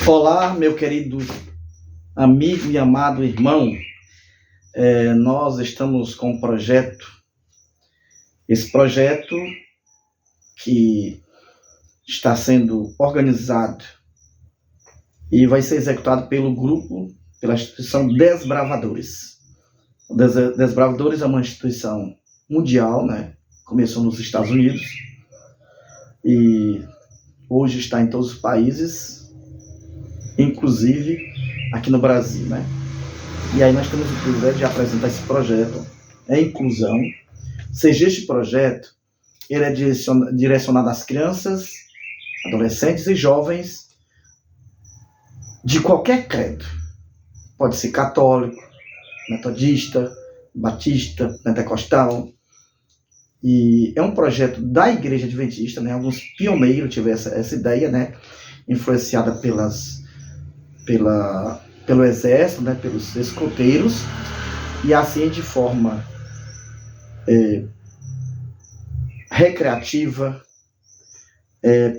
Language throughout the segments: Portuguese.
Olá, meu querido amigo e amado irmão. Nós estamos com um projeto. Esse projeto que está sendo organizado e vai ser executado pela instituição Desbravadores. O Desbravadores é uma instituição mundial, né? Começou nos Estados Unidos e hoje está em todos os países, inclusive aqui no Brasil, né? E aí nós temos o privilégio de apresentar esse projeto, inclusão. Ou seja, este projeto ele é direcionado às crianças, adolescentes e jovens de qualquer credo. Pode ser católico, metodista, batista, pentecostal. E é um projeto da Igreja Adventista, né? Alguns pioneiros tiveram essa ideia, né? Influenciada pelo exército, né? Pelos escoteiros. E assim, de forma recreativa,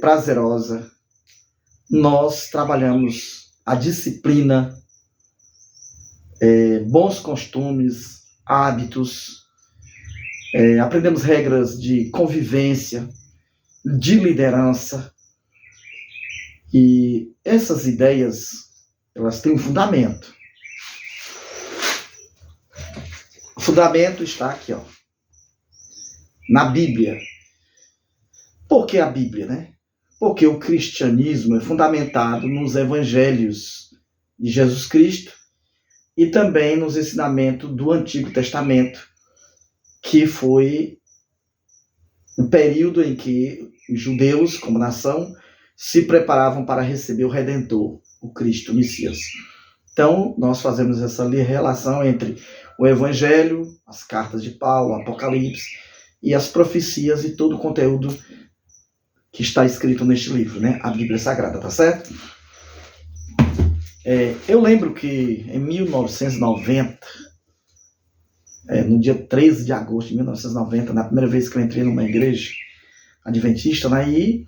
prazerosa, nós trabalhamos a disciplina, bons costumes, hábitos, aprendemos regras de convivência, de liderança. E essas ideias, elas têm um fundamento. O fundamento está aqui, na Bíblia. Por que a Bíblia, né? Porque o cristianismo é fundamentado nos evangelhos de Jesus Cristo e também nos ensinamentos do Antigo Testamento, que foi o período em que os judeus, como nação, se preparavam para receber o Redentor, o Cristo, o Messias. Então, nós fazemos essa relação entre o Evangelho, as cartas de Paulo, o Apocalipse e as profecias e todo o conteúdo que está escrito neste livro, né? A Bíblia Sagrada, tá certo? Eu lembro que em 1990, no dia 13 de agosto de 1990, na primeira vez que eu entrei numa igreja adventista, né? E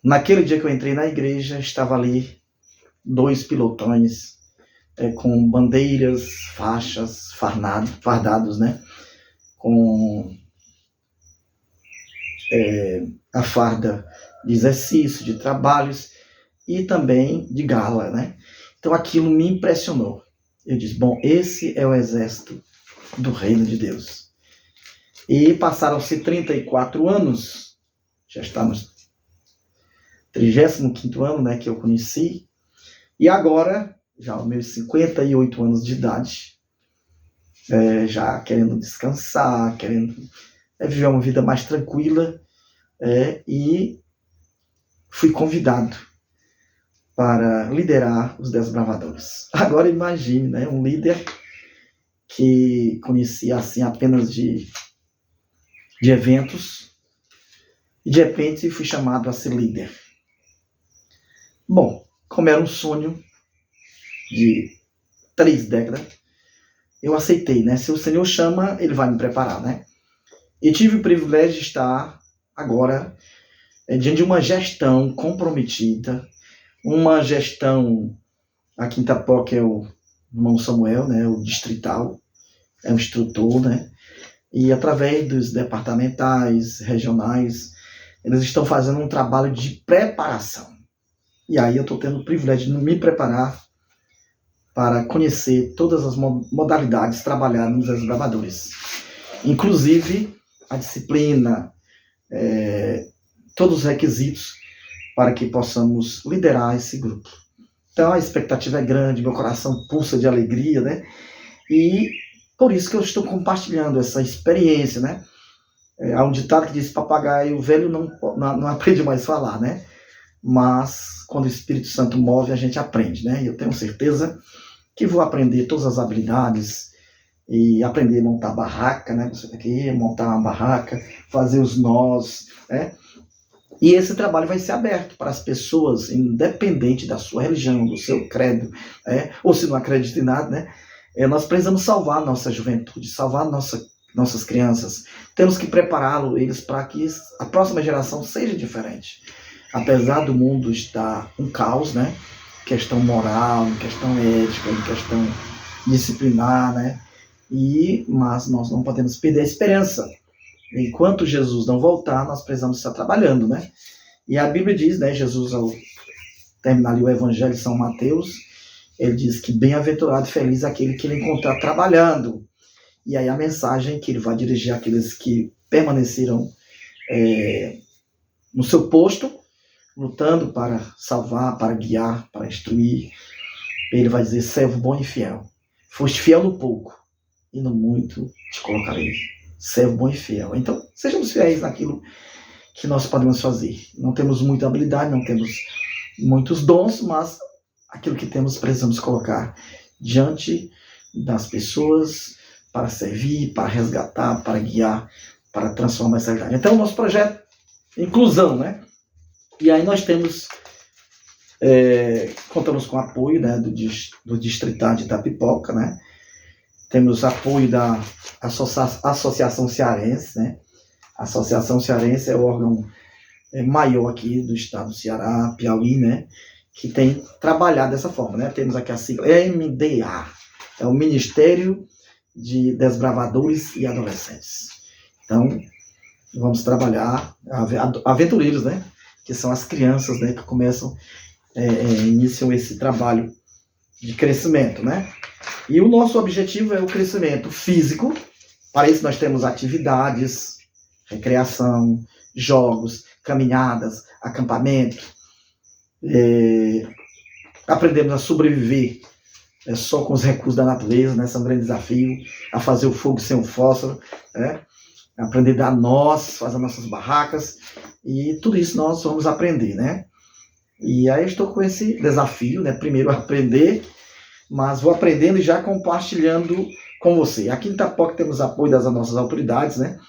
naquele dia que eu entrei na igreja, estava ali 2 pilotões com bandeiras, faixas, fardados, né? Com a farda de exercício, de trabalhos e também de gala, né? Então aquilo me impressionou. Eu disse, bom, esse é o exército do reino de Deus. E passaram-se 34 anos, já estamos 35º ano, né, que eu conheci, e agora, já aos meus 58 anos de idade, já querendo descansar, querendo viver uma vida mais tranquila, e fui convidado para liderar os Desbravadores. Agora imagine, né, um líder que conhecia assim apenas de eventos, e de repente fui chamado a ser líder. Bom, como era um sonho de 3 décadas, eu aceitei, né? Se o Senhor chama, Ele vai me preparar, né? E tive o privilégio de estar agora diante de uma gestão comprometida, uma gestão, aqui em Itapoca é o irmão Samuel, né? O distrital, é um instrutor, né? E através dos departamentais, regionais, eles estão fazendo um trabalho de preparação. E aí eu estou tendo o privilégio de me preparar para conhecer todas as modalidades trabalhadas nos Desbravadores. Inclusive a disciplina, todos os requisitos para que possamos liderar esse grupo. Então a expectativa é grande, meu coração pulsa de alegria, né? E por isso que eu estou compartilhando essa experiência, né? Há um ditado que diz, papagaio velho não aprende mais a falar, né? Mas quando o Espírito Santo move, a gente aprende, né? E eu tenho certeza que vou aprender todas as habilidades e aprender a montar barraca, né? Você tem que montar uma barraca, fazer os nós, né? E esse trabalho vai ser aberto para as pessoas, independente da sua religião, do seu credo, ou se não acredita em nada, né? Nós precisamos salvar a nossa juventude, salvar nossas crianças. Temos que prepará-los eles para que a próxima geração seja diferente. apesar do mundo estar um caos, né? Questão moral, questão ética, questão disciplinar, né? Mas nós não podemos perder a esperança. Enquanto Jesus não voltar, nós precisamos estar trabalhando, né? E a Bíblia diz, né? Jesus, ao terminar ali o Evangelho de São Mateus, ele diz que bem-aventurado e feliz aquele que ele encontrar trabalhando. E aí a mensagem que ele vai dirigir àqueles que permaneceram no seu posto, lutando para salvar, para guiar, para instruir. Ele vai dizer: servo bom e fiel. Foste fiel no pouco, e no muito te colocarei. Servo bom e fiel. Então, sejamos fiéis naquilo que nós podemos fazer. Não temos muita habilidade, não temos muitos dons, mas aquilo que temos precisamos colocar diante das pessoas para servir, para resgatar, para guiar, para transformar essa realidade. Então, o nosso projeto inclusão, né? E aí nós temos, contamos com o apoio, né, do Distrital de Itapipoca, né? Temos apoio da Associação Cearense, né? A Associação Cearense é o órgão maior aqui do estado do Ceará, Piauí, né? Que tem trabalhado dessa forma, né? Temos aqui a sigla MDA, é o Ministério de Desbravadores e Adolescentes. Então, vamos trabalhar aventureiros, né? Que são as crianças, né? Que começam, iniciam esse trabalho de crescimento, né? E o nosso objetivo é o crescimento físico. Para isso nós temos atividades, recreação, jogos, caminhadas, acampamento. Aprendemos a sobreviver só com os recursos da natureza, né? Esse é um grande desafio, a fazer o fogo sem o fósforo, né? Aprender a dar nós, fazer nossas barracas, e tudo isso nós vamos aprender, né? E aí eu estou com esse desafio, né? Primeiro aprender, mas vou aprendendo e já compartilhando com você. Aqui em Itapipoca temos apoio das nossas autoridades, né?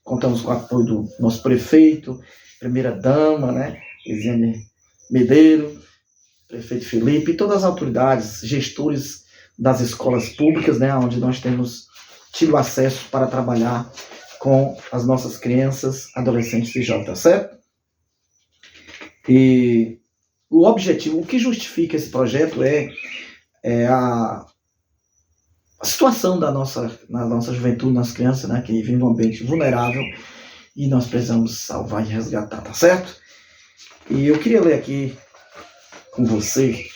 Contamos com o apoio do nosso prefeito, primeira-dama, né? Elisiane Medeiro, prefeito Felipe, e todas as autoridades, gestores das escolas públicas, né? Onde nós temos tido acesso para trabalhar com as nossas crianças, adolescentes e jovens, tá certo? E o objetivo, o que justifica esse projeto é a situação na nossa juventude, nas crianças, né, que vivem em um ambiente vulnerável, e nós precisamos salvar e resgatar, tá certo? E eu queria ler aqui com você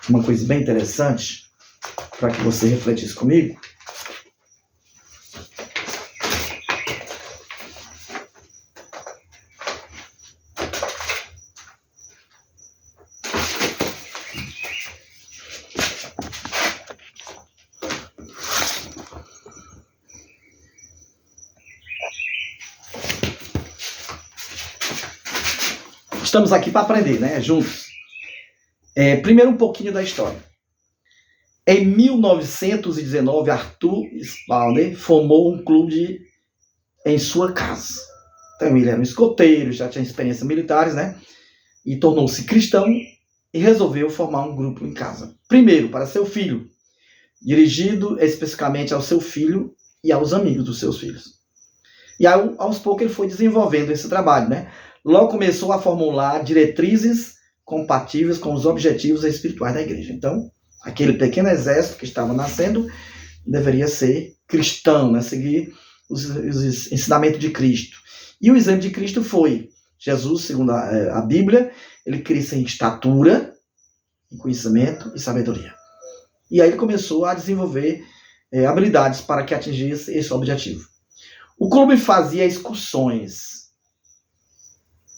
uma coisa bem interessante, para que você refletisse comigo. Estamos aqui para aprender, né? Juntos. Primeiro um pouquinho da história. Em 1919, Arthur Spalner formou um clube em sua casa. Então ele era um escoteiro, já tinha experiências militares, né? E tornou-se cristão e resolveu formar um grupo em casa. Primeiro, para seu filho, dirigido especificamente ao seu filho e aos amigos dos seus filhos. E aí, aos poucos ele foi desenvolvendo esse trabalho, né? Logo começou a formular diretrizes compatíveis com os objetivos espirituais da igreja. Então, aquele pequeno exército que estava nascendo deveria ser cristão, né? Seguir os ensinamentos de Cristo. E o exemplo de Cristo foi Jesus, segundo a Bíblia, ele cresceu em estatura, em conhecimento e sabedoria. E aí ele começou a desenvolver habilidades para que atingisse esse objetivo. O clube fazia excursões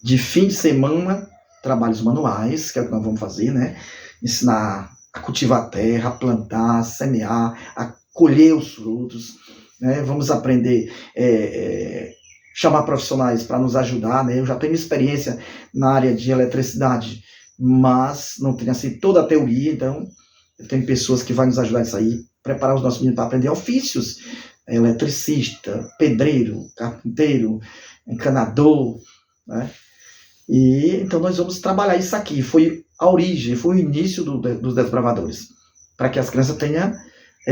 de fim de semana, trabalhos manuais, que é o que nós vamos fazer, né? Ensinar a cultivar a terra, a plantar, a semear, a colher os frutos, né? Vamos aprender chamar profissionais para nos ajudar, né? Eu já tenho experiência na área de eletricidade, mas não tenho assim toda a teoria, então eu tenho pessoas que vão nos ajudar nisso aí, preparar os nossos meninos para aprender ofícios, eletricista, pedreiro, carpinteiro, encanador, né? E então nós vamos trabalhar isso aqui. Foi a origem, foi o início dos desbravadores, para que as crianças tenham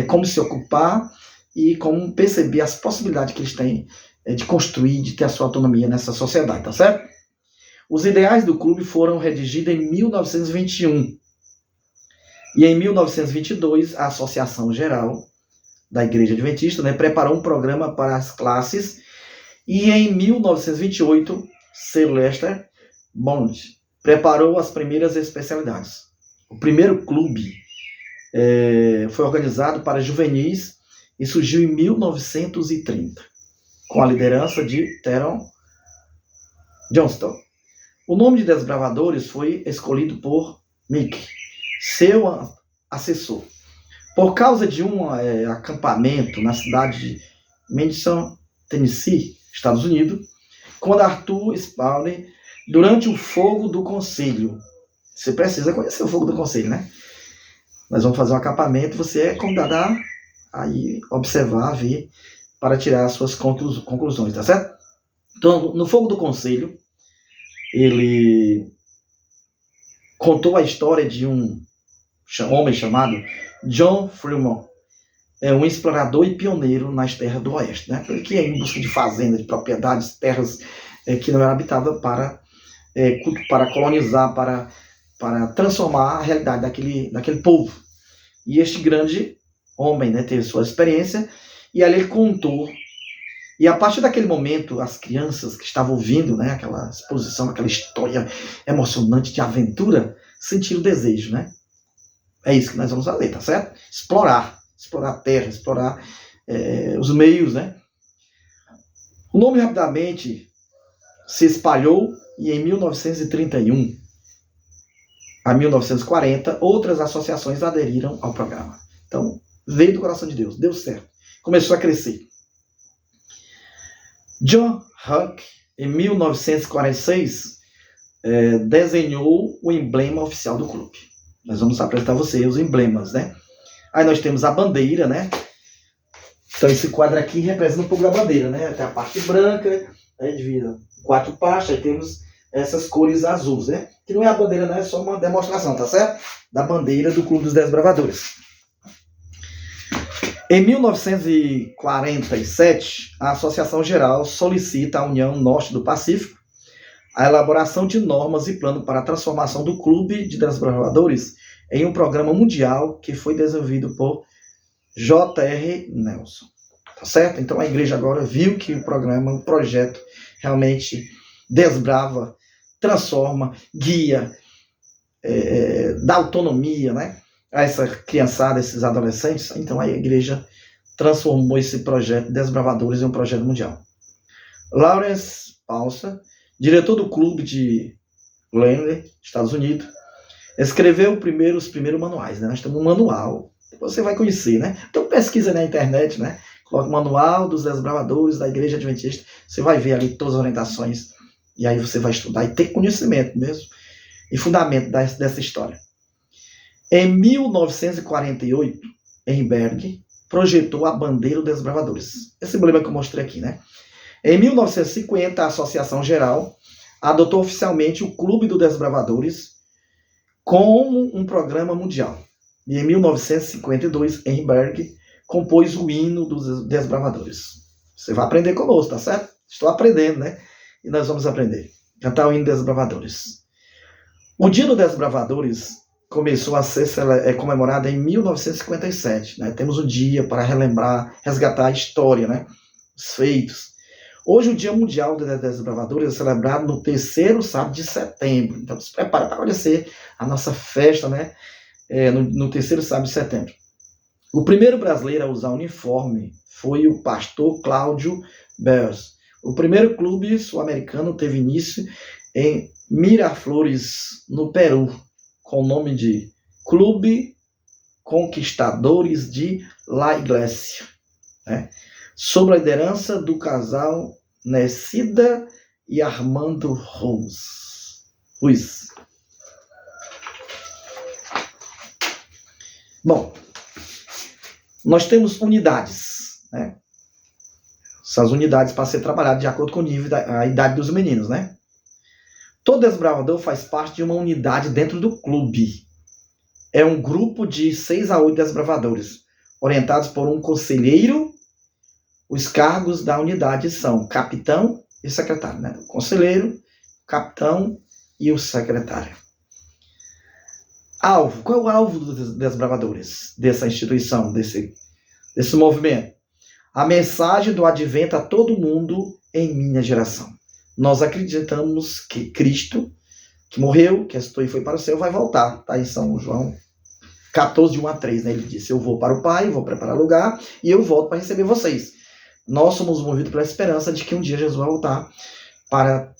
como se ocupar e como perceber as possibilidades que eles têm de construir, de ter a sua autonomia nessa sociedade, tá certo? Os ideais do clube foram redigidos em 1921. E em 1922, a Associação Geral da Igreja Adventista, né, preparou um programa para as classes. E em 1928, Sir Lester Bond preparou as primeiras especialidades. O primeiro clube foi organizado para juvenis e surgiu em 1930, com a liderança de Theron Johnston. O nome de Desbravadores foi escolhido por Mick, seu assessor, por causa de um acampamento na cidade de Madison, Tennessee, Estados Unidos, quando Arthur Spalding, durante o fogo do conselho. Você precisa conhecer o fogo do conselho, né? Nós vamos fazer um acampamento, você é convidado a ir observar, ver, para tirar as suas conclusões, tá certo? Então, no fogo do conselho, ele contou a história de um homem chamado John Fremont, um explorador e pioneiro nas terras do oeste, né? Ele que ia em busca de fazendas, de propriedades, terras que não eram habitáveis para colonizar, para transformar a realidade daquele povo. E este grande homem, né, teve sua experiência, e ali ele contou. E a partir daquele momento, as crianças que estavam ouvindo, né, aquela exposição, aquela história emocionante de aventura, sentiram o desejo, né? É isso que nós vamos fazer, tá certo? Explorar a terra, explorar os meios, né? O nome rapidamente se espalhou e em 1931 a 1940, outras associações aderiram ao programa. Então, veio do coração de Deus, deu certo, começou a crescer. John Huck, em 1946, desenhou o emblema oficial do clube. Nós vamos apresentar a vocês os emblemas, né? Aí nós temos a bandeira, né? Então esse quadro aqui representa um pouco da bandeira, né? Tem a parte branca, aí divide 4 partes, aí temos essas cores azuis, né? Que não é a bandeira, não, é só uma demonstração, tá certo? Da bandeira do Clube dos Desbravadores. Em 1947, a Associação Geral solicita à União Norte do Pacífico a elaboração de normas e plano para a transformação do Clube de Desbravadores em um programa mundial que foi desenvolvido por J.R. Nelson. Tá certo? Então a igreja agora viu que o programa, o projeto realmente desbrava, transforma, guia, dá autonomia, né, a essa criançada, esses adolescentes. Então a igreja transformou esse projeto Desbravadores em um projeto mundial. Lawrence Paulson, diretor do clube de Langley, Estados Unidos, escreveu os primeiros manuais, né? Nós temos um manual, você vai conhecer, né? Então pesquisa na internet, né? Coloca o manual dos Desbravadores da Igreja Adventista, você vai ver ali todas as orientações, e aí você vai estudar e ter conhecimento mesmo, e fundamento dessa história. Em 1948, Ehrenberg projetou a bandeira dos Desbravadores. Esse emblema que eu mostrei aqui, né? Em 1950, a Associação Geral adotou oficialmente o Clube dos Desbravadores como um programa mundial. E em 1952, Ehrenberg compôs o hino dos Desbravadores. Você vai aprender conosco, tá certo? Estou aprendendo, né? E nós vamos aprender. Cantar o hino dos Desbravadores. O Dia dos Desbravadores começou a ser comemorado em 1957. Né? Temos um dia para relembrar, resgatar a história, né? Os feitos. Hoje o Dia Mundial dos Desbravadores é celebrado no 3º sábado de setembro. Então se prepara para conhecer a nossa festa, né? No 3º sábado de setembro. O primeiro brasileiro a usar uniforme foi o pastor Cláudio Bells. O primeiro clube sul-americano teve início em Miraflores, no Peru, com o nome de Clube Conquistadores de La Iglesia, né? Sob a liderança do casal Nessida e Armando Ruiz. Bom, nós temos unidades, né? Essas unidades para ser trabalhadas de acordo com o nível a idade dos meninos, né? Todo desbravador faz parte de uma unidade dentro do clube. É um grupo de 6 a 8 desbravadores, orientados por um conselheiro. Os cargos da unidade são capitão e secretário, né? O conselheiro, capitão e o secretário. Alvo. Qual é o alvo dos desbravadores? Dessa instituição, desse movimento? A mensagem do advento a todo mundo em minha geração. Nós acreditamos que Cristo, que morreu, que ressuscitou e foi para o céu, vai voltar. Está em São João 14, de 1 a 3. Né? Ele disse, eu vou para o Pai, vou preparar lugar e eu volto para receber vocês. Nós somos movidos pela esperança de que um dia Jesus vai voltar para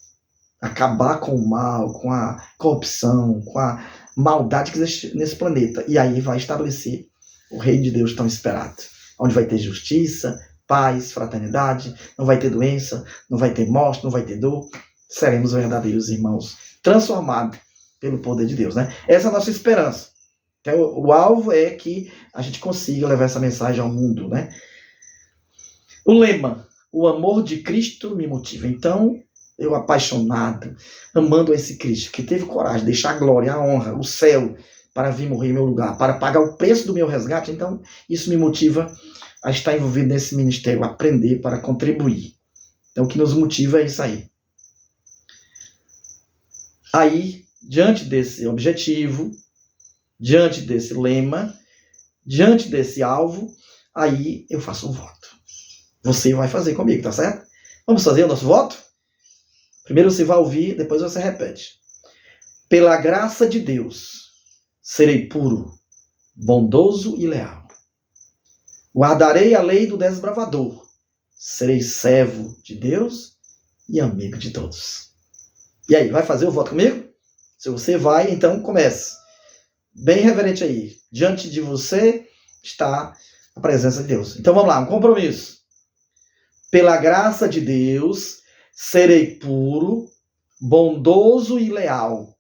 acabar com o mal, com a corrupção, com a maldade que existe nesse planeta. E aí vai estabelecer o reino de Deus tão esperado. Onde vai ter justiça, paz, fraternidade, não vai ter doença, não vai ter morte, não vai ter dor. Seremos verdadeiros irmãos, transformados pelo poder de Deus. Né? Essa é a nossa esperança. Então, o alvo é que a gente consiga levar essa mensagem ao mundo. Né? O lema, o amor de Cristo me motiva. Então, eu apaixonado, amando esse Cristo, que teve coragem de deixar a glória, a honra, o céu, para vir morrer em meu lugar, para pagar o preço do meu resgate, então isso me motiva a estar envolvido nesse ministério, aprender para contribuir. Então o que nos motiva é isso aí. Aí, diante desse objetivo, diante desse lema, diante desse alvo, aí eu faço um voto. Você vai fazer comigo, tá certo? Vamos fazer o nosso voto? Primeiro você vai ouvir, depois você repete. Pela graça de Deus, serei puro, bondoso e leal. Guardarei a lei do desbravador. Serei servo de Deus e amigo de todos. E aí, vai fazer o voto comigo? Se você vai, então comece. Bem reverente aí. Diante de você está a presença de Deus. Então vamos lá, um compromisso. Pela graça de Deus, serei puro, bondoso e leal.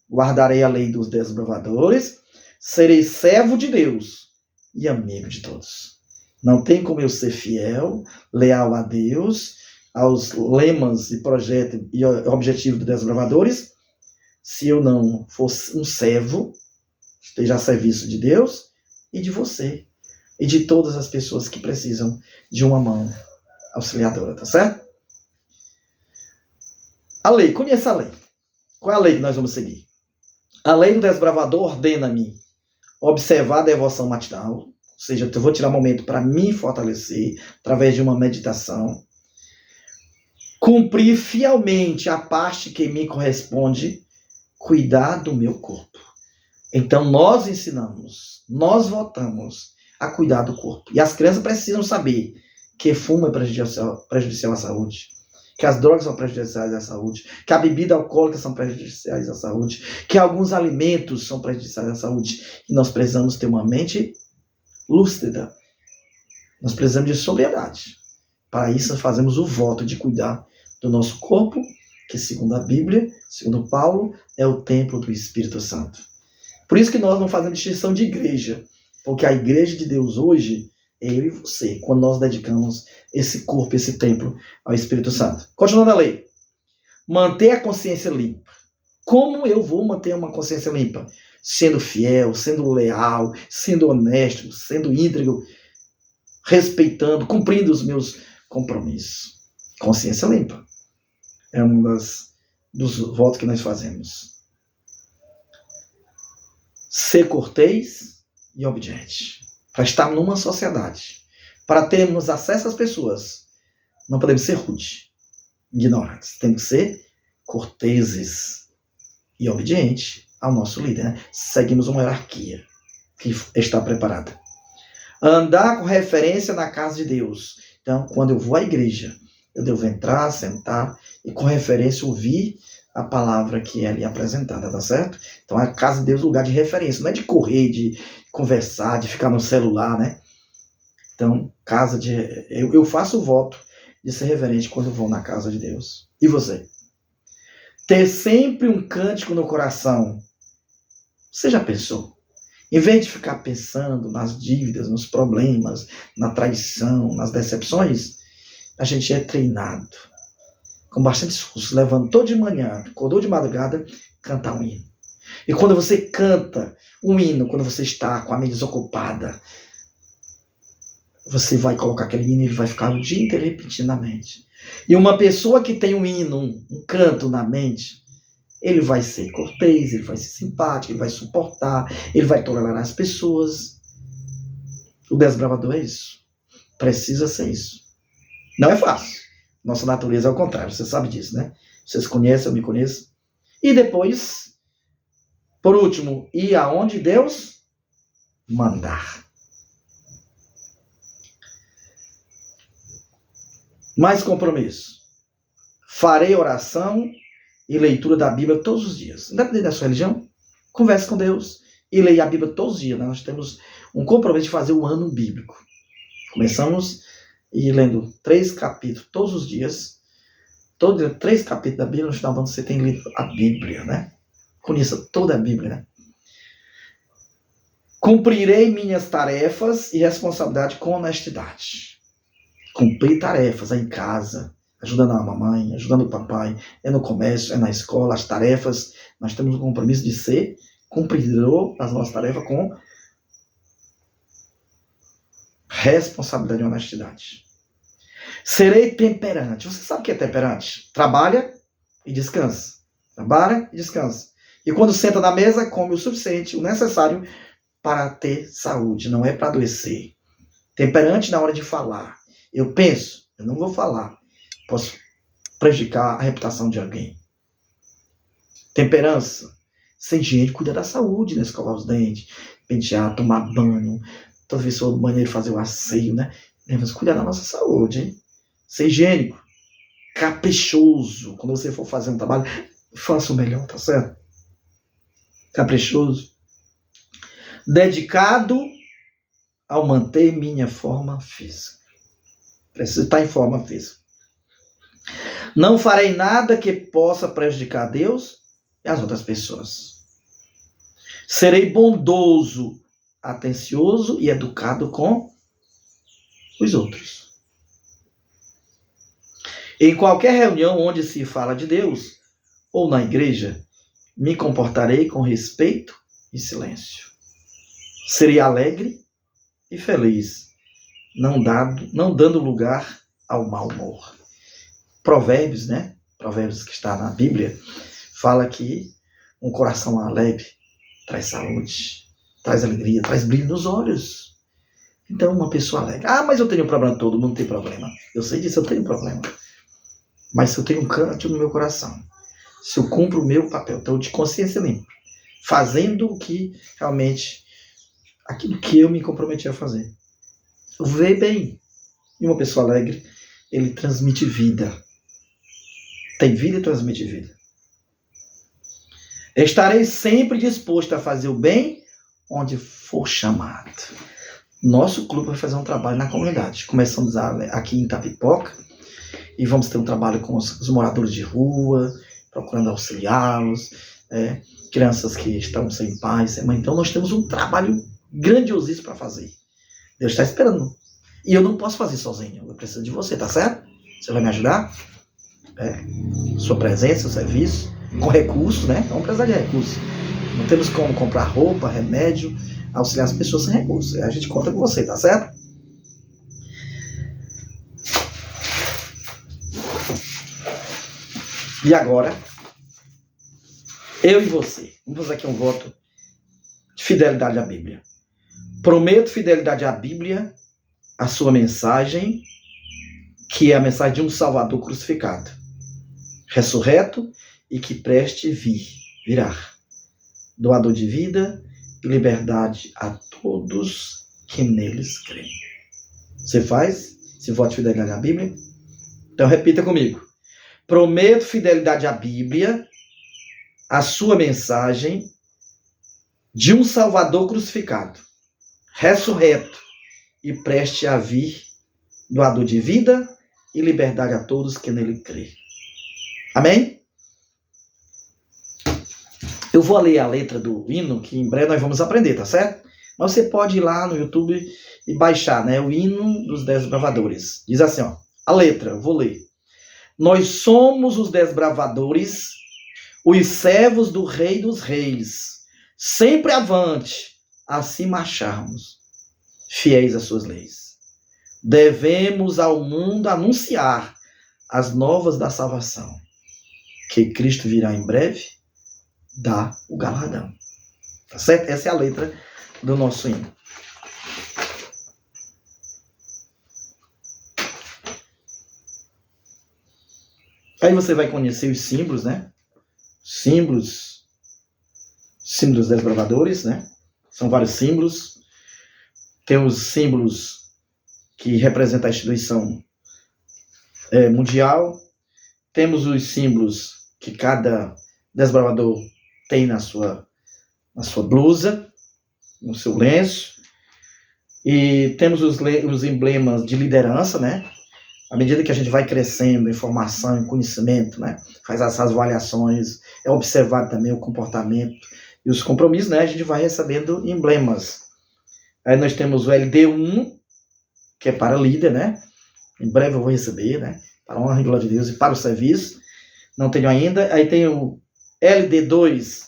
Guardarei a lei dos desbravadores, serei servo de Deus e amigo de todos. Não tem como eu ser fiel, leal a Deus, aos lemas e projetos e objetivos dos desbravadores, se eu não fosse um servo, esteja a serviço de Deus e de você, e de todas as pessoas que precisam de uma mão auxiliadora, tá certo? A lei, conheça a lei. Qual é a lei que nós vamos seguir? A lei do desbravador ordena-me observar a devoção matinal, ou seja, eu vou tirar um momento para me fortalecer, através de uma meditação, cumprir fielmente a parte que me corresponde, cuidar do meu corpo. Então nós ensinamos, nós votamos a cuidar do corpo. E as crianças precisam saber que fumo é prejudicial à saúde, que as drogas são prejudiciais à saúde, que a bebida alcoólica são prejudiciais à saúde, que alguns alimentos são prejudiciais à saúde. E nós precisamos ter uma mente lúcida. Nós precisamos de sobriedade. Para isso, fazemos o voto de cuidar do nosso corpo, que segundo a Bíblia, segundo Paulo, é o templo do Espírito Santo. Por isso que nós não fazemos distinção de igreja, porque a igreja de Deus hoje é eu e você, quando nós dedicamos esse corpo, esse templo ao Espírito Santo. Continuando a lei. Manter a consciência limpa. Como eu vou manter uma consciência limpa? Sendo fiel, sendo leal, sendo honesto, sendo íntegro, respeitando, cumprindo os meus compromissos. Consciência limpa. É um dos votos que nós fazemos. Ser cortês e obediente. Para estar numa sociedade, para termos acesso às pessoas, não podemos ser rude, ignorantes. Temos que ser corteses e obedientes ao nosso líder. Né? Seguimos uma hierarquia que está preparada. Andar com referência na casa de Deus. Então, quando eu vou à igreja, eu devo entrar, sentar e com referência ouvir a palavra que é ali apresentada, tá certo? Então, a casa de Deus é um lugar de referência, não é de correr, de conversar, de ficar no celular, né? Então, eu faço o voto de ser reverente quando vou na casa de Deus. E você? Ter sempre um cântico no coração. Você já pensou? Em vez de ficar pensando nas dívidas, nos problemas, na traição, nas decepções, a gente é treinado com bastante esforço, levantou de manhã, acordou de madrugada, cantar um hino. E quando você canta um hino, quando você está com a mente desocupada, você vai colocar aquele hino e ele vai ficar o dia inteiro repetindo na mente. E uma pessoa que tem um hino, um canto na mente, ele vai ser cortês, ele vai ser simpático, ele vai suportar, ele vai tolerar as pessoas. O desbravador é isso. Precisa ser isso. Não é fácil. Nossa natureza é o contrário, você sabe disso, né? Vocês conhecem, eu me conheço. E depois, por último, ir aonde Deus mandar. Mais compromisso. Farei oração e leitura da Bíblia todos os dias. Independente da sua religião, converse com Deus e leia a Bíblia todos os dias. Nós temos um compromisso de fazer o ano bíblico. Começamos ir lendo 3 capítulos todos os dias. Todo dia, 3 capítulos da Bíblia. No final do ano você tem lido a Bíblia, né? Conheça toda a Bíblia, né? Cumprirei minhas tarefas e responsabilidade com honestidade. Cumprir tarefas em casa, ajudando a mamãe, ajudando o papai, é no comércio, é na escola, as tarefas. Nós temos o compromisso de ser cumpridor das nossas tarefas com responsabilidade e honestidade. Serei temperante. Você sabe o que é temperante? Trabalha e descansa. Trabalha e descansa. E quando senta na mesa, come o suficiente, o necessário para ter saúde. Não é para adoecer. Temperante na hora de falar. Eu penso, eu não vou falar. Posso prejudicar a reputação de alguém. Temperança. Ser higiênico, cuida da saúde, né? Escovar os dentes, pentear, tomar banho. Toda vez que for no banheiro fazer o asseio, né? Devemos cuidar da nossa saúde, hein? Ser higiênico. Caprichoso. Quando você for fazer um trabalho, faça o melhor, tá certo? Caprichoso. Dedicado ao manter minha forma física. Preciso estar em forma física. Não farei nada que possa prejudicar Deus e as outras pessoas. Serei bondoso, atencioso e educado com os outros. Em qualquer reunião onde se fala de Deus, ou na igreja, me comportarei com respeito e silêncio. Serei alegre e feliz, não dando lugar ao mau humor. Provérbios, né? Provérbios que está na Bíblia, fala que um coração alegre traz saúde, traz alegria, traz brilho nos olhos. Então, uma pessoa alegre. Ah, mas eu tenho um problema todo. Não tem problema. Eu sei disso, eu tenho problema. Mas se eu tenho um canto no meu coração, se eu cumpro o meu papel, estou de consciência limpa, fazendo o que realmente, aquilo que eu me comprometi a fazer. Eu vê bem. E uma pessoa alegre, ele transmite vida. Tem vida e transmite vida. Estarei sempre disposto a fazer o bem onde for chamado. Nosso clube vai fazer um trabalho na comunidade. Começamos aqui em Itapipoca e vamos ter um trabalho com os moradores de rua, procurando auxiliá-los, crianças que estão sem pai, sem mãe. Então nós temos um trabalho grandiosíssimo para fazer. Deus está esperando. E eu não posso fazer sozinho. Eu preciso de você, tá certo? Você vai me ajudar? Sua presença, seu serviço, com recursos, né? Vamos precisar de recursos. Não temos como comprar roupa, remédio, auxiliar as pessoas sem recursos. A gente conta com você, tá certo? E agora, eu e você, vamos fazer aqui um voto de fidelidade à Bíblia. Prometo fidelidade à Bíblia, à sua mensagem, que é a mensagem de um Salvador crucificado, ressurreto e que preste virar, doador de vida e liberdade a todos que neles creem. Você faz esse voto de fidelidade à Bíblia? Então repita comigo. Prometo fidelidade à Bíblia, à sua mensagem de um Salvador crucificado, ressurreto e preste a vir, doador de vida e liberdade a todos que nele creem. Amém? Eu vou ler a letra do hino, que em breve nós vamos aprender, tá certo? Mas você pode ir lá no YouTube e baixar, né? O hino dos desbravadores. Diz assim, ó, a letra, eu vou ler. Nós somos os desbravadores, os servos do Rei dos Reis, sempre avante, assim marcharmos, fiéis às suas leis. devemos ao mundo anunciar as novas da salvação, que Cristo virá em breve, dá o galardão. Tá certo? Essa é a letra do nosso hino. Aí você vai conhecer os símbolos, né? Símbolos dos desbravadores, né? São vários símbolos. Tem os símbolos que representam a instituição mundial. Temos os símbolos que cada desbravador tem na sua blusa, no seu lenço. E temos os emblemas de liderança, né? À medida que a gente vai crescendo em formação, em conhecimento, né? Faz essas avaliações, é observado também o comportamento e os compromissos, né? A gente vai recebendo emblemas. Aí nós temos o LD1, que é para líder, né? Em breve eu vou receber, né? Para a honra e glória de Deus e para o serviço. Não tenho ainda. Aí tem o LD2,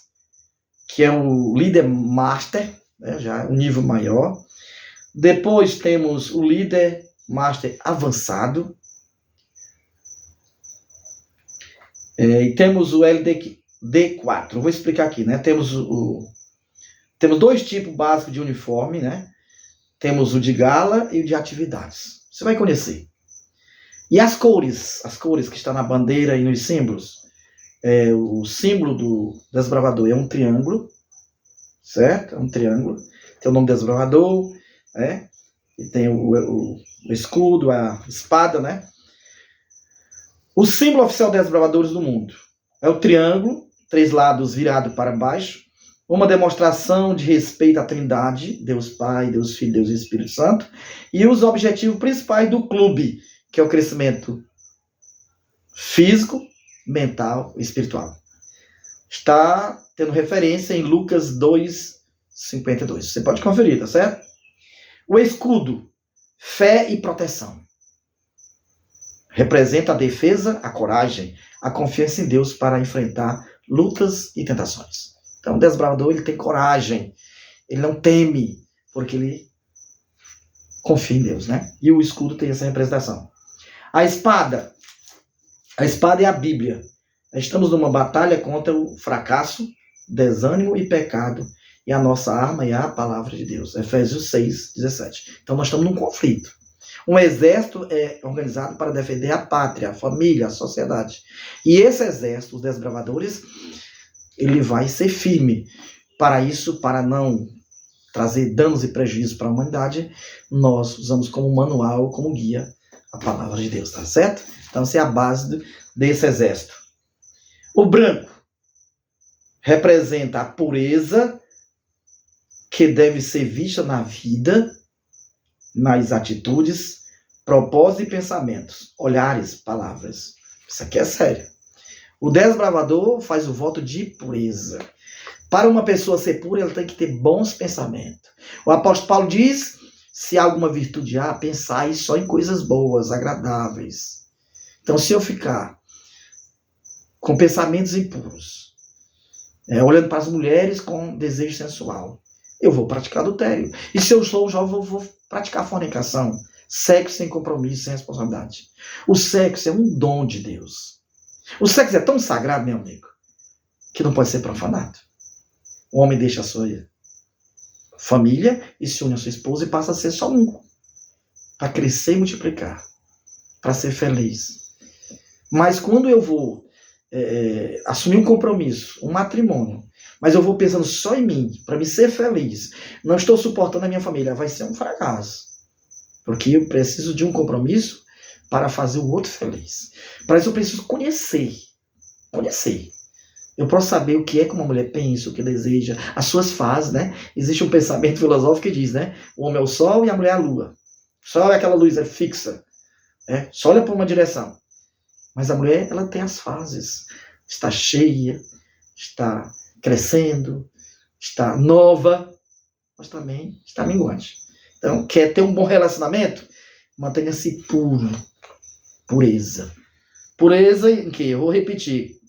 que é o líder master, né? Já um nível maior. Depois temos o líder master avançado. E temos o LD4. Eu vou explicar aqui, né? Temos dois tipos básicos de uniforme, né? Temos o de gala e o de atividades. Você vai conhecer. E as cores que estão na bandeira e nos símbolos. O símbolo do desbravador é um triângulo, certo? É um triângulo. Tem o nome do desbravador, né? E tem o escudo, a espada, né? O símbolo oficial dos desbravadores do mundo é o triângulo, 3 lados virados para baixo, uma demonstração de respeito à Trindade, Deus Pai, Deus Filho, Deus Espírito Santo, e os objetivos principais do clube, que é o crescimento físico, mental e espiritual. Está tendo referência em Lucas 2:52. Você pode conferir, tá certo? O escudo, fé e proteção. Representa a defesa, a coragem, a confiança em Deus para enfrentar lutas e tentações. Então, o desbravador, ele tem coragem, ele não teme, porque ele confia em Deus, né? E o escudo tem essa representação. A espada é a Bíblia. Estamos numa batalha contra o fracasso, desânimo e pecado, e a nossa arma é a palavra de Deus. Efésios 6:17. Então, nós estamos num conflito. Um exército é organizado para defender a pátria, a família, a sociedade. E esse exército, os desbravadores, ele vai ser firme. Para isso, para não trazer danos e prejuízos para a humanidade, nós usamos como manual, como guia, a palavra de Deus, tá certo? Então, essa é a base desse exército. O branco representa a pureza que deve ser vista na vida, nas atitudes, propósitos e pensamentos, olhares, palavras. Isso aqui é sério. O desbravador faz o voto de pureza. Para uma pessoa ser pura, ela tem que ter bons pensamentos. O apóstolo Paulo diz, se há alguma virtude há, pensai só em coisas boas, agradáveis. Então, se eu ficar com pensamentos impuros, olhando para as mulheres com desejo sensual, eu vou praticar adultério. E se eu sou jovem, eu vou praticar fornicação, sexo sem compromisso, sem responsabilidade. O sexo é um dom de Deus. O sexo é tão sagrado, meu amigo, que não pode ser profanado. O homem deixa a sua família e se une a sua esposa e passa a ser só um. Para crescer e multiplicar. Para ser feliz. Mas quando eu vou assumir um compromisso, um matrimônio, mas eu vou pensando só em mim, para me ser feliz, não estou suportando a minha família, vai ser um fracasso. Porque eu preciso de um compromisso para fazer o outro feliz. Para isso eu preciso conhecer. Eu posso saber o que é que uma mulher pensa, o que deseja, as suas fases, né? Existe um pensamento filosófico que diz, né? O homem é o sol e a mulher é a lua. O sol é aquela luz, é fixa. Só olha para uma direção. Mas a mulher, ela tem as fases. Está cheia, está crescendo, está nova, mas também está minguante. Então, quer ter um bom relacionamento? Mantenha-se puro. Pureza. Pureza em que? Eu vou repetir.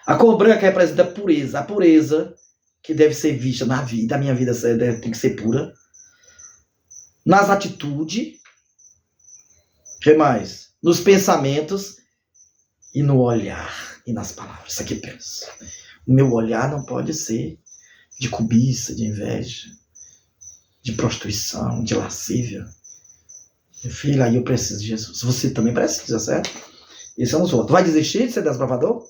A cor branca representa a pureza. A pureza que deve ser vista na vida. A minha vida tem que ser pura. Nas atitudes. que mais? Nos pensamentos e no olhar e nas palavras. Isso aqui pensa. O meu olhar não pode ser de cobiça, de inveja, de prostituição, de lascívia. Meu filho, aí eu preciso de Jesus. Você também precisa, certo? Esse é um dos outros. Vai desistir de ser desbravador?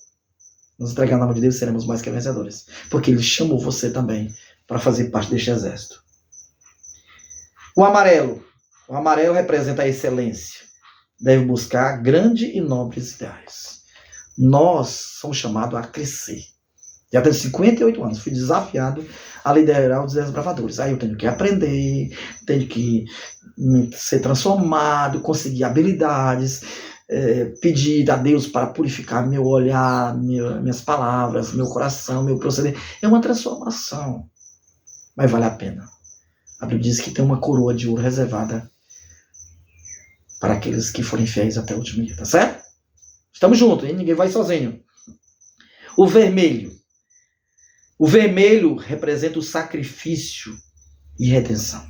Nos entregar na mão de Deus, seremos mais que vencedores. Porque Ele chamou você também para fazer parte deste exército. O amarelo. O amarelo representa a excelência. Deve buscar grandes e nobres ideais. Nós somos chamados a crescer. Já tenho 58 anos, fui desafiado a liderar os desbravadores. Aí eu tenho que aprender, tenho que ser transformado, conseguir habilidades, pedir a Deus para purificar meu olhar, minhas palavras, meu coração, meu proceder. É uma transformação, mas vale a pena. A Bíblia diz que tem uma coroa de ouro reservada para aqueles que forem fiéis até o último dia, tá certo? Estamos juntos, hein? Ninguém vai sozinho. O vermelho. O vermelho representa o sacrifício e redenção.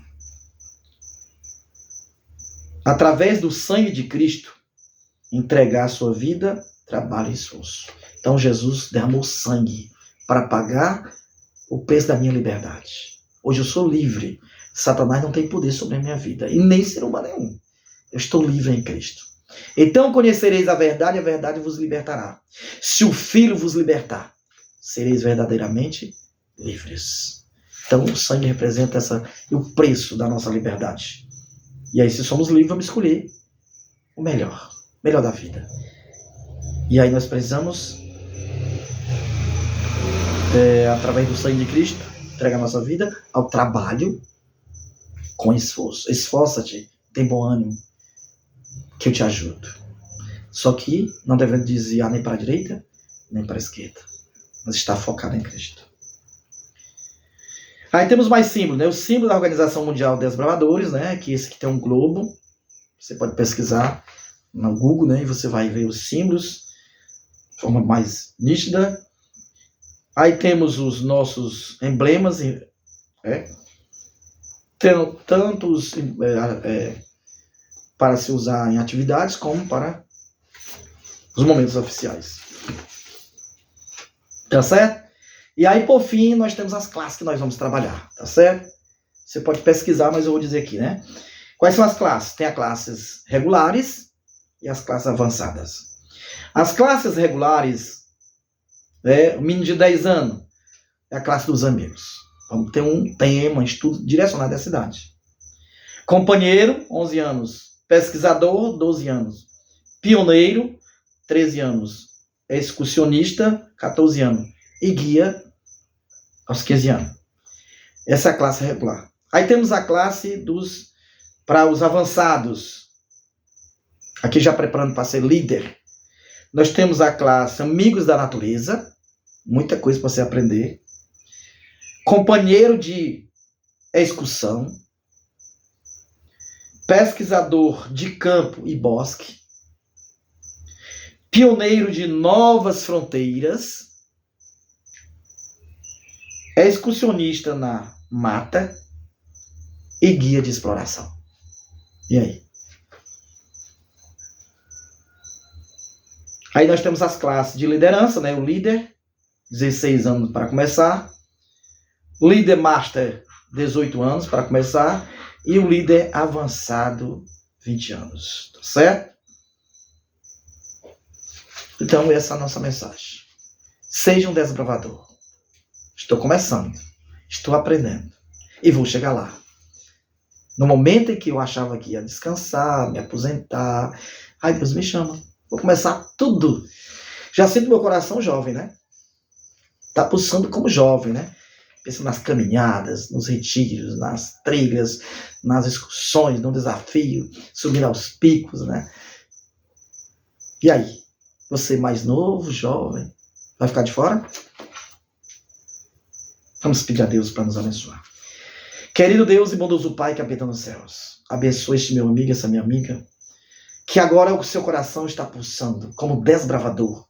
Através do sangue de Cristo, entregar a sua vida, trabalho e esforço. Então Jesus derramou sangue para pagar o preço da minha liberdade. Hoje eu sou livre. Satanás não tem poder sobre a minha vida. E nem ser humano nenhum. Eu estou livre em Cristo. Então conhecereis a verdade vos libertará. Se o Filho vos libertar, sereis verdadeiramente livres. Então o sangue representa o preço da nossa liberdade. E aí, se somos livres, vamos escolher o melhor da vida. E aí nós precisamos, através do sangue de Cristo, entregar nossa vida ao trabalho com esforço. Esforça-te, tem bom ânimo, que eu te ajudo. Só que não devemos desviar nem para a direita, nem para a esquerda. Mas estar focado em Cristo. Aí temos mais símbolos, né? O símbolo da Organização Mundial dos Desbravadores, né? Que esse aqui tem um globo. Você pode pesquisar no Google, né? E você vai ver os símbolos de forma mais nítida. Aí temos os nossos emblemas, tantos para se usar em atividades como para os momentos oficiais. Tá certo? E aí, por fim, nós temos as classes que nós vamos trabalhar, tá certo? Você pode pesquisar, mas eu vou dizer aqui, né? Quais são as classes? Tem as classes regulares e as classes avançadas. As classes regulares, o menino de 10 anos, é a classe dos amigos. Vamos ter um tema, um estudo direcionado à cidade. Companheiro, 11 anos. Pesquisador, 12 anos. Pioneiro, 13 anos. Excursionista, 14 anos. E guia, aos 15 anos. Essa é a classe regular. Aí temos a classe para os avançados. Aqui já preparando para ser líder. Nós temos a classe Amigos da Natureza. Muita coisa para você aprender. Companheiro de excursão. Pesquisador de campo e bosque. Pioneiro de novas fronteiras. Excursionista na mata e guia de exploração. E aí? Aí nós temos as classes de liderança, né? O líder, 16 anos para começar. Líder master, 18 anos para começar. E o líder avançado, 20 anos. Tá certo? Então, essa é a nossa mensagem. Seja um desbravador. Estou começando, estou aprendendo e vou chegar lá. No momento em que eu achava que ia descansar, me aposentar, aí Deus me chama. Vou começar tudo. Já sinto meu coração jovem, né? Tá pulsando como jovem, né? Pensa nas caminhadas, nos retiros, nas trilhas, nas excursões, no desafio, subir aos picos, né? E aí? Você mais novo, jovem, vai ficar de fora? Vamos pedir a Deus para nos abençoar. Querido Deus e bondoso Pai que habita nos céus, abençoe este meu amigo, essa minha amiga, que agora o seu coração está pulsando como desbravador,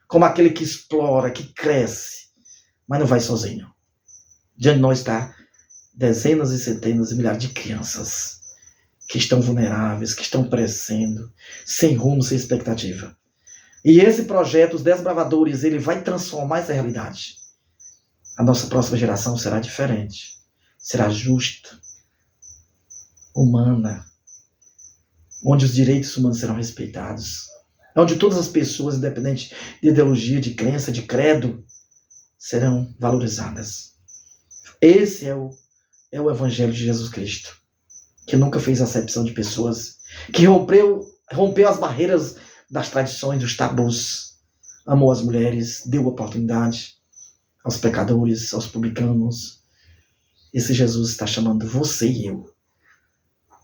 como aquele que explora, que cresce, mas não vai sozinho. Diante de nós está dezenas e centenas e milhares de crianças que estão vulneráveis, que estão perecendo, sem rumo, sem expectativa. E esse projeto, os Desbravadores, ele vai transformar essa realidade. A nossa próxima geração será diferente, será justa, humana, onde os direitos humanos serão respeitados, onde todas as pessoas, independente de ideologia, de crença, de credo, serão valorizadas. Esse é o Evangelho de Jesus Cristo, que nunca fez acepção de pessoas, que rompeu as barreiras das tradições, dos tabus, amou as mulheres, deu oportunidade aos pecadores, aos publicanos. Esse Jesus está chamando você e eu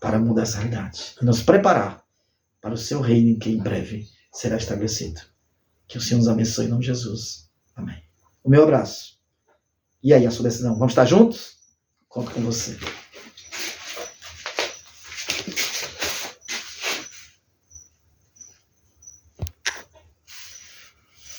para mudar essa realidade, e nos preparar para o seu reino que em breve será estabelecido. Que o Senhor nos abençoe em nome de Jesus. Amém. O meu abraço. E aí, a sua decisão? Vamos estar juntos? Conto com você.